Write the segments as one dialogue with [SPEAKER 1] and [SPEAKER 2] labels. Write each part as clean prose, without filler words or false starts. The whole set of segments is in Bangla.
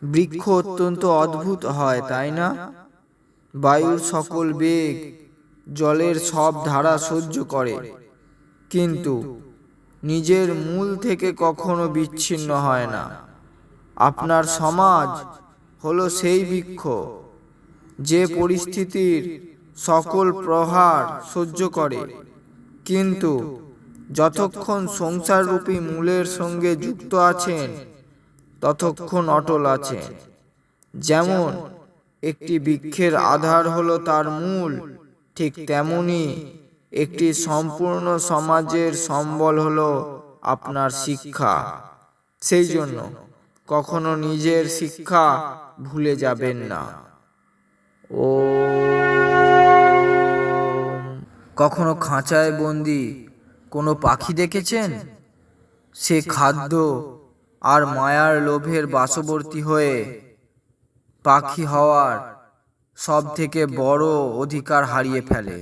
[SPEAKER 1] বৃক্ষ অত্যন্ত অদ্ভুত হয়, তাই না? বায়ুর সকল বেগ, জলের সব ধারা সহ্য করে, কিন্তু নিজের মূল থেকে কখনো বিচ্ছিন্ন হয় না। আপনার সমাজ হলো সেই বৃক্ষ, যে পরিস্থিতির সকল প্রহার সহ্য করে, কিন্তু যতক্ষণ সংসাররূপী মূলের সঙ্গে যুক্ত আছেন ততক্ষণ অটল আছেন। যেমন একটি বৃক্ষের আধার হলো তার মূল, ঠিক তেমনি একটি সম্পূর্ণ সমাজের সম্বল হলো আপনার শিক্ষা। সেই জন্য কখনো নিজের শিক্ষা ভুলে যাবেন না। ও কখনো খাঁচায় বন্দি কোনো পাখি দেখেছেন? সে খাদ্য আর মায়ার লোভের বশবর্তী হয়ে পাখি হওয়ার সব থেকে বড় অধিকার হারিয়ে ফেলে।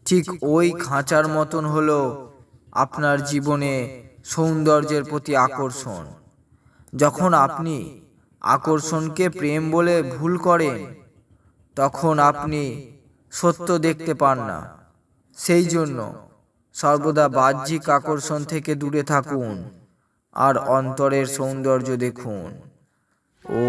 [SPEAKER 1] ঠিক ওই খাঁচার মতন হলো আপনার জীবনে সৌন্দর্যের প্রতি আকর্ষণ। যখন আপনি আকর্ষণকে প্রেম বলে ভুল করেন, তখন আপনি সত্য দেখতে পান না। সেই জন্য সর্বদা বাহ্যিক আকর্ষণ থেকে দূরে থাকুন আর অন্তরের সৌন্দর্য দেখুন। ও